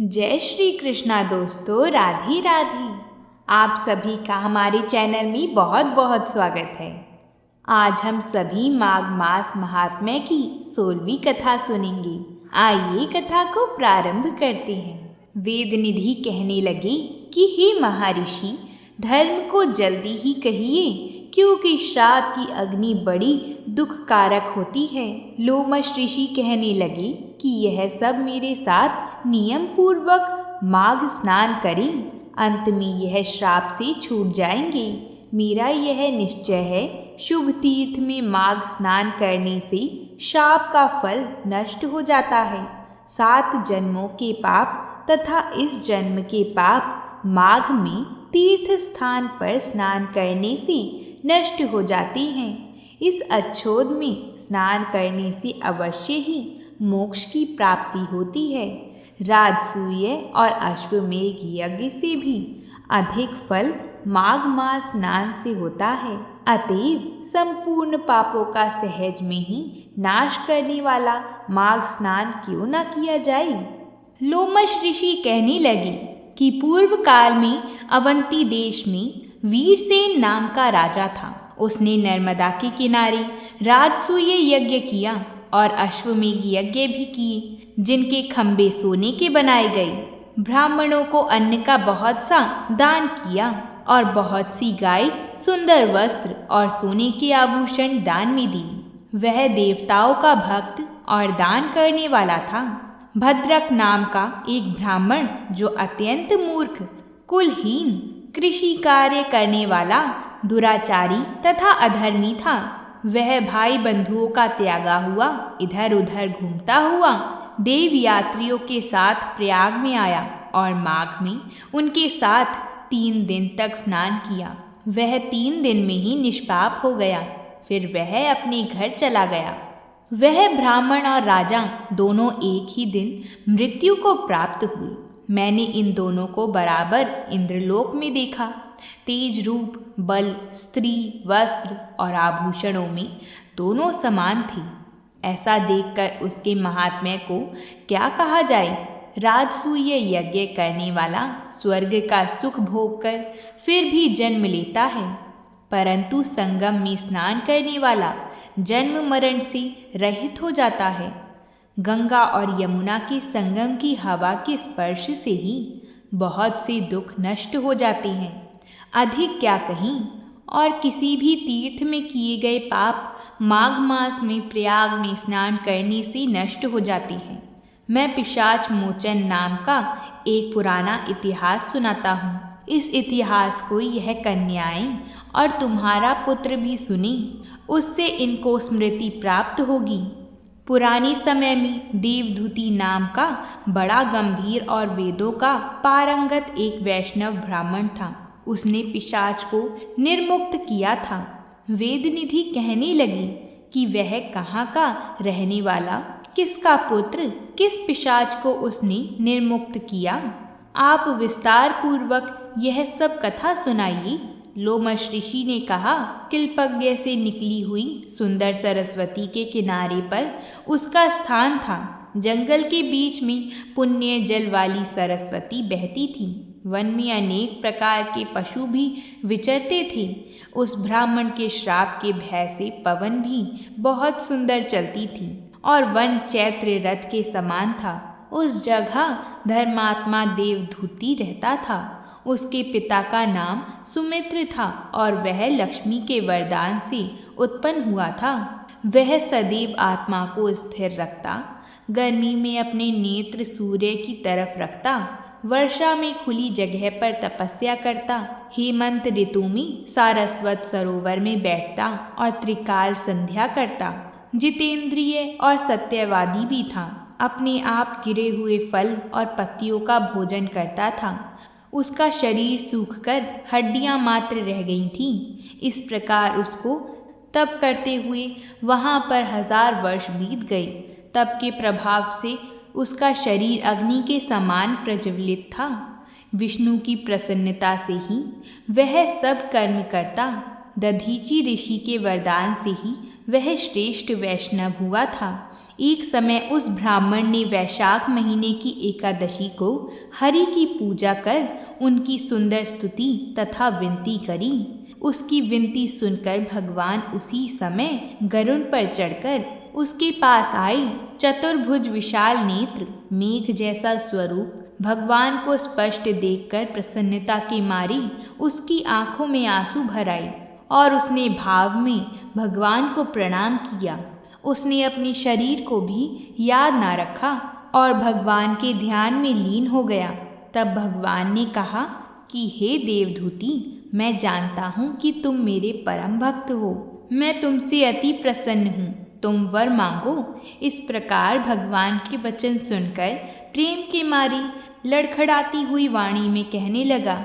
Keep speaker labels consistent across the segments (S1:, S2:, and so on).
S1: जय श्री कृष्णा दोस्तों, राधे राधे। आप सभी का हमारे चैनल में बहुत बहुत स्वागत है। आज हम सभी माघ मास महात्म्य की 16वीं कथा सुनेंगे। आइए कथा को प्रारंभ करते हैं। वेद निधि कहने लगे कि हे महर्षि, धर्म को जल्दी ही कहिए, क्योंकि श्राप की अग्नि बड़ी दुखकारक होती है। लोमश ऋषि कहने लगे कि यह सब मेरे साथ नियम पूर्वक माघ स्नान करें, अंत में यह श्राप से छूट जाएंगे। मेरा यह निश्चय है, शुभ तीर्थ में माघ स्नान करने से श्राप का फल नष्ट हो जाता है। 7 जन्मों के पाप तथा इस जन्म के पाप माघ में तीर्थ स्थान पर स्नान करने से नष्ट हो जाते हैं। इस अच्छोद में स्नान करने से अवश्य ही मोक्ष की प्राप्ति होती है। राजसूय और अश्वमेघ यज्ञ से भी अधिक फल माघ मास स्नान से होता है। अतएव संपूर्ण पापों का सहज में ही नाश करने वाला माघ स्नान क्यों न किया जाए। लोमश ऋषि कहने लगे कि पूर्व काल में अवंती देश में वीरसेन नाम का राजा था। उसने नर्मदा के किनारे राजसूय यज्ञ किया और अश्वमेघ यज्ञ भी किए, जिनके खंबे सोने के बनाए गए। ब्राह्मणों को अन्न का बहुत सा दान किया और बहुत सी गाय, सुंदर वस्त्र और सोने के आभूषण दान में दी। वह देवताओं का भक्त और दान करने वाला था। भद्रक नाम का एक ब्राह्मण, जो अत्यंत मूर्ख, कुलहीन, कृषि कार्य करने वाला, दुराचारी तथा अधर्मी था, वह भाई बंधुओं का त्यागा हुआ इधर उधर घूमता हुआ देव यात्रियों के साथ प्रयाग में आया और माघ में उनके साथ 3 दिन तक स्नान किया। वह 3 दिन में ही निष्पाप हो गया। फिर वह अपने घर चला गया। वह ब्राह्मण और राजा दोनों एक ही दिन मृत्यु को प्राप्त हुए। मैंने इन दोनों को बराबर इंद्रलोक में देखा। तेज रूप, बल, स्त्री, वस्त्र और आभूषणों में दोनों समान थे। ऐसा देखकर उसके महात्म्य को क्या कहा जाए। राजसूय यज्ञ करने वाला स्वर्ग का सुख भोग कर फिर भी जन्म लेता है, परंतु संगम में स्नान करने वाला जन्म मरण से रहित हो जाता है। गंगा और यमुना के संगम की हवा के स्पर्श से ही बहुत से दुख नष्ट हो जाते हैं। अधिक क्या कहीं, और किसी भी तीर्थ में किए गए पाप माघ मास में प्रयाग में स्नान करने से नष्ट हो जाते हैं। मैं पिशाच मोचन नाम का एक पुराना इतिहास सुनाता हूँ। इस इतिहास को यह कन्याएं और तुम्हारा पुत्र भी सुने, उससे इनको स्मृति प्राप्त होगी। पुराने समय में देवधूति नाम का बड़ा गंभीर और वेदों का पारंगत एक वैष्णव ब्राह्मण था। उसने पिशाच को निर्मुक्त किया था। वेद निधि कहने लगी कि वह कहाँ का रहने वाला, किसका पुत्र, किस पिशाच को उसने निर्मुक्त किया। आप विस्तार पूर्वक यह सब कथा सुनाइए। लोमश ऋषि ने कहा, किल्पज्ञ से निकली हुई सुंदर सरस्वती के किनारे पर उसका स्थान था। जंगल के बीच में पुण्य जल वाली सरस्वती बहती थी। वन में अनेक प्रकार के पशु भी विचरते थे। उस ब्राह्मण के श्राप के भय से पवन भी बहुत सुंदर चलती थी और वन चैत्र रथ के समान था। उस जगह धर्मात्मा देवधूति रहता था। उसके पिता का नाम सुमित्र था और वह लक्ष्मी के वरदान से उत्पन्न हुआ था। वह सदैव आत्मा को स्थिर रखता, गर्मी में अपने नेत्र सूर्य की तरफ रखता, वर्षा में खुली जगह पर तपस्या करता, हेमंत ऋतु में सारस्वत सरोवर में बैठता और त्रिकाल संध्या करता। जितेंद्रिय और सत्यवादी भी था। अपने आप गिरे हुए फल और पत्तियों का भोजन करता था। उसका शरीर सूखकर हड्डियां मात्र रह गई थीं। इस प्रकार उसको तप करते हुए वहाँ पर 1000 वर्ष बीत गए। तप के प्रभाव से उसका शरीर अग्नि के समान प्रज्वलित था। विष्णु की प्रसन्नता से ही वह सब कर्म करता। दधीचि ऋषि के वरदान से ही वह श्रेष्ठ वैष्णव हुआ था। एक समय उस ब्राह्मण ने वैशाख महीने की एकादशी को हरि की पूजा कर उनकी सुंदर स्तुति तथा विनती करी। उसकी विनती सुनकर भगवान उसी समय गरुड़ पर चढ़कर उसके पास आई। चतुर्भुज विशाल नेत्र, मेघ जैसा स्वरूप, भगवान को स्पष्ट देखकर प्रसन्नता के मारी उसकी आंखों में आंसू भर आए और उसने भाव में भगवान को प्रणाम किया। उसने अपने शरीर को भी याद ना रखा और भगवान के ध्यान में लीन हो गया। तब भगवान ने कहा कि हे देवदूती, मैं जानता हूँ कि तुम मेरे परम भक्त हो। मैं तुमसे अति प्रसन्न हूँ, तुम वर मांगो। इस प्रकार भगवान के वचन सुनकर प्रेम के मारी लड़खड़ाती हुई वाणी में कहने लगा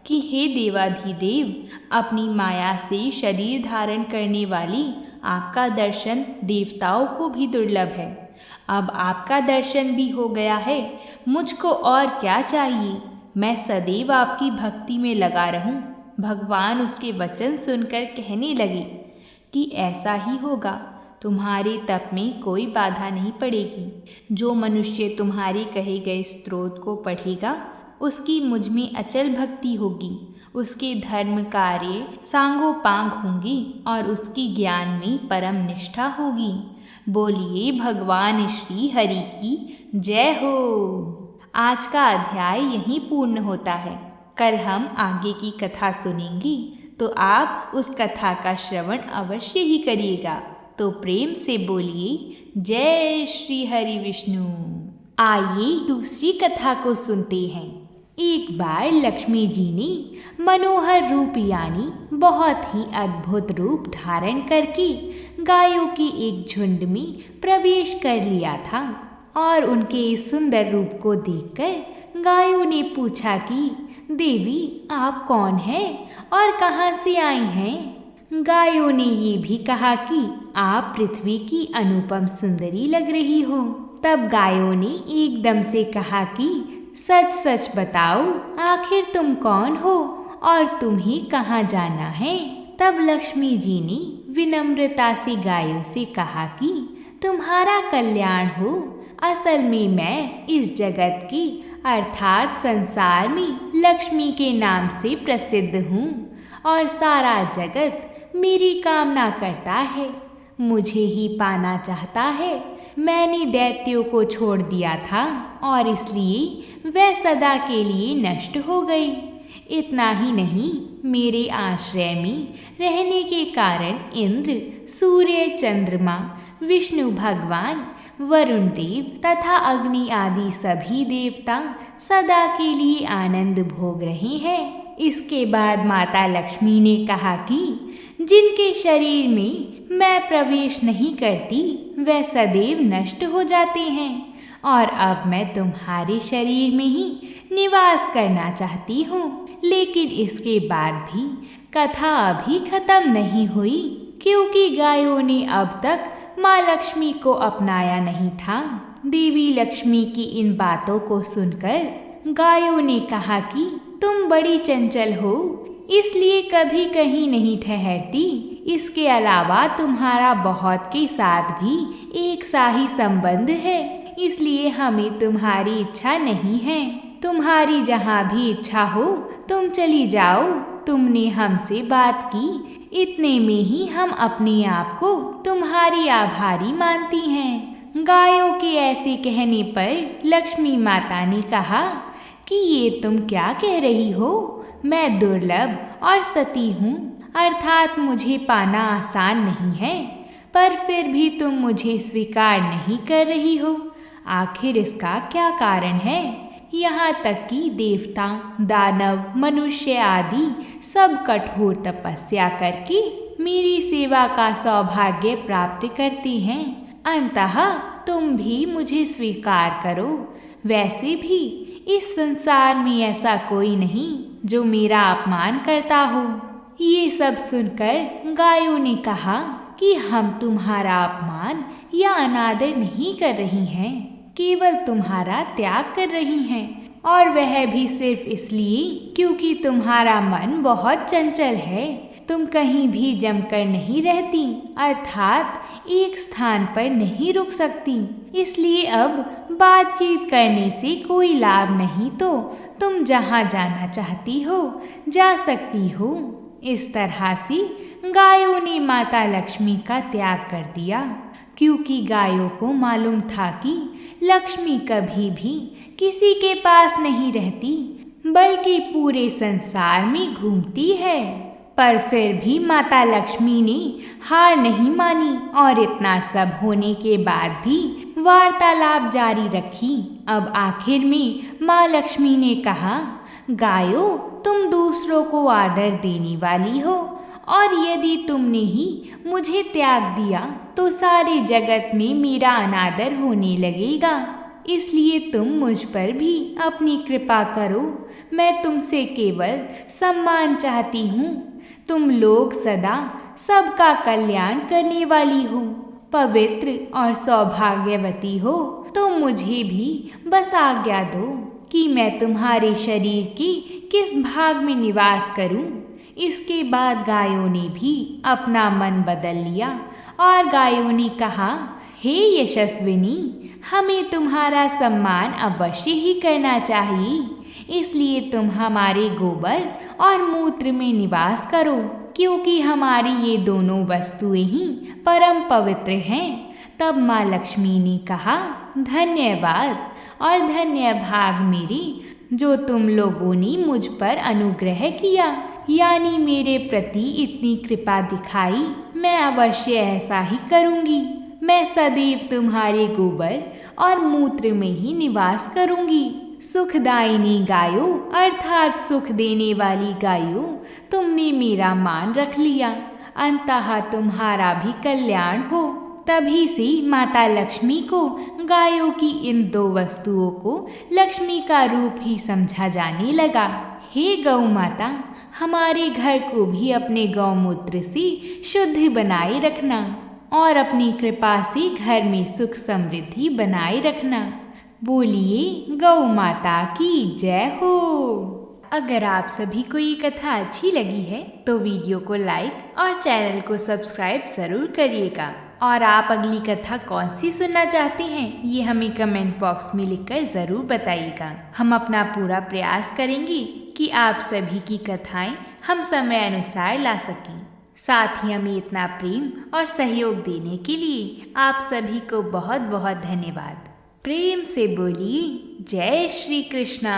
S1: कि हे देवाधिदेव, अपनी माया से शरीर धारण करने वाली आपका दर्शन देवताओं को भी दुर्लभ है। अब आपका दर्शन भी हो गया है, मुझको और क्या चाहिए। मैं सदैव आपकी भक्ति में लगा रहूं। भगवान उसके वचन सुनकर कहने लगे कि ऐसा ही होगा, तुम्हारे तप में कोई बाधा नहीं पड़ेगी। जो मनुष्य तुम्हारे कहे गए स्तोत्र को पढ़ेगा उसकी मुझ में अचल भक्ति होगी, उसके धर्म कार्य सांगोपांग होंगी और उसकी ज्ञान में परम निष्ठा होगी। बोलिए भगवान श्री हरि की जय हो। आज का अध्याय यहीं पूर्ण होता है। कल हम आगे की कथा सुनेंगे, तो आप उस कथा का श्रवण अवश्य ही करिएगा। तो प्रेम से बोलिए जय श्री हरि विष्णु। आइए दूसरी कथा को सुनते हैं। एक बार लक्ष्मी जी ने मनोहर रूप यानी बहुत ही अद्भुत रूप धारण करके गायों के एक झुंड में प्रवेश कर लिया था और उनके इस सुंदर रूप को देखकर गायों ने पूछा कि देवी, आप कौन हैं और कहाँ से आई हैं। गायों ने ये भी कहा कि आप पृथ्वी की अनुपम सुंदरी लग रही हो। तब गायों ने एकदम से कहा कि सच सच बताओ, आखिर तुम कौन हो और तुम्हें कहाँ जाना है। तब लक्ष्मी जी ने विनम्रता से गायों से कहा कि तुम्हारा कल्याण हो। असल में मैं इस जगत की अर्थात संसार में लक्ष्मी के नाम से प्रसिद्ध हूँ और सारा जगत मेरी कामना करता है, मुझे ही पाना चाहता है। मैंने दैत्यों को छोड़ दिया था और इसलिए वह सदा के लिए नष्ट हो गई। इतना ही नहीं, मेरे आश्रय में रहने के कारण इंद्र, सूर्य, चंद्रमा, विष्णु भगवान, वरुण देव तथा अग्नि आदि सभी देवता सदा के लिए आनंद भोग रहे हैं। इसके बाद माता लक्ष्मी ने कहा कि जिनके शरीर में मैं प्रवेश नहीं करती वह सदैव नष्ट हो जाते हैं और अब मैं तुम्हारे शरीर में ही निवास करना चाहती हूँ। लेकिन इसके बाद भी कथा अभी खत्म नहीं हुई, क्योंकि गायों ने अब तक माँ लक्ष्मी को अपनाया नहीं था। देवी लक्ष्मी की इन बातों को सुनकर गायों ने कहा कि तुम बड़ी चंचल हो, इसलिए कभी कहीं नहीं ठहरती। इसके अलावा तुम्हारा बहुत के साथ भी एक सा ही संबंध है, इसलिए हमें तुम्हारी इच्छा नहीं है। तुम्हारी जहाँ भी इच्छा हो तुम चली जाओ। तुमने हमसे बात की, इतने में ही हम अपने आप को तुम्हारी आभारी मानती हैं। गायों के ऐसे कहने पर लक्ष्मी माता ने कहा कि ये तुम क्या कह रही हो। मैं दुर्लभ और सती हूँ, अर्थात मुझे पाना आसान नहीं है, पर फिर भी तुम मुझे स्वीकार नहीं कर रही हो। आखिर इसका क्या कारण है। यहाँ तक कि देवता, दानव, मनुष्य आदि सब कठोर तपस्या करके मेरी सेवा का सौभाग्य प्राप्त करती हैं। अंततः तुम भी मुझे स्वीकार करो। वैसे भी इस संसार में ऐसा कोई नहीं जो मेरा अपमान करता हो। ये सब सुनकर गायों ने कहा कि हम तुम्हारा अपमान या अनादर नहीं कर रही हैं, केवल तुम्हारा त्याग कर रही हैं, और वह भी सिर्फ इसलिए क्योंकि तुम्हारा मन बहुत चंचल है। तुम कहीं भी जमकर नहीं रहती, अर्थात एक स्थान पर नहीं रुक सकती, इसलिए अब बातचीत करने से कोई लाभ नहीं, तो तुम जहाँ जाना चाहती हो जा सकती हो। इस तरह से गायों ने माता लक्ष्मी का त्याग कर दिया, क्योंकि गायों को मालूम था कि लक्ष्मी कभी भी किसी के पास नहीं रहती, बल्कि पूरे संसार में घूमती है। पर फिर भी माता लक्ष्मी ने हार नहीं मानी और इतना सब होने के बाद भी वार्तालाप जारी रखी। अब आखिर में माँ लक्ष्मी ने कहा, गायों, तुम दूसरों को आदर देने वाली हो, और यदि तुमने ही मुझे त्याग दिया तो सारे जगत में मेरा अनादर होने लगेगा। इसलिए तुम मुझ पर भी अपनी कृपा करो। मैं तुमसे केवल सम्मान चाहती हूँ। तुम लोग सदा सबका कल्याण करने वाली हो, पवित्र और सौभाग्यवती हो, तो मुझे भी बस आज्ञा दो कि मैं तुम्हारे शरीर के किस भाग में निवास करूं। इसके बाद गायों ने भी अपना मन बदल लिया और गायों ने कहा, हे यशस्विनी, हमें तुम्हारा सम्मान अवश्य ही करना चाहिए, इसलिए तुम हमारे गोबर और मूत्र में निवास करो, क्योंकि हमारी ये दोनों वस्तुएं ही परम पवित्र हैं। तब माँ लक्ष्मी ने कहा, धन्यवाद और धन्य भाग मेरी, जो तुम लोगों ने मुझ पर अनुग्रह किया, यानी मेरे प्रति इतनी कृपा दिखाई। मैं अवश्य ऐसा ही करूँगी। मैं सदैव तुम्हारे गोबर और मूत्र में ही निवास करूँगी। सुखदायिनी गायों, अर्थात सुख देने वाली गायों, तुमने मेरा मान रख लिया, अंततः तुम्हारा भी कल्याण हो। तभी से माता लक्ष्मी को गायों की इन दो वस्तुओं को लक्ष्मी का रूप ही समझा जाने लगा। हे गौ माता, हमारे घर को भी अपने गौमूत्र से शुद्ध बनाए रखना और अपनी कृपा से घर में सुख समृद्धि बनाए रखना। बोलिए गौ माता की जय हो। अगर आप सभी को ये कथा अच्छी लगी है तो वीडियो को लाइक और चैनल को सब्सक्राइब ज़रूर करिएगा। और आप अगली कथा कौन सी सुनना चाहते हैं ये हमें कमेंट बॉक्स में लिखकर ज़रूर बताइएगा। हम अपना पूरा प्रयास करेंगे कि आप सभी की कथाएं हम समय अनुसार ला सकें। साथ ही हमें इतना प्रेम और सहयोग देने के लिए आप सभी को बहुत बहुत धन्यवाद। प्रेम से बोलिए जय श्री कृष्णा।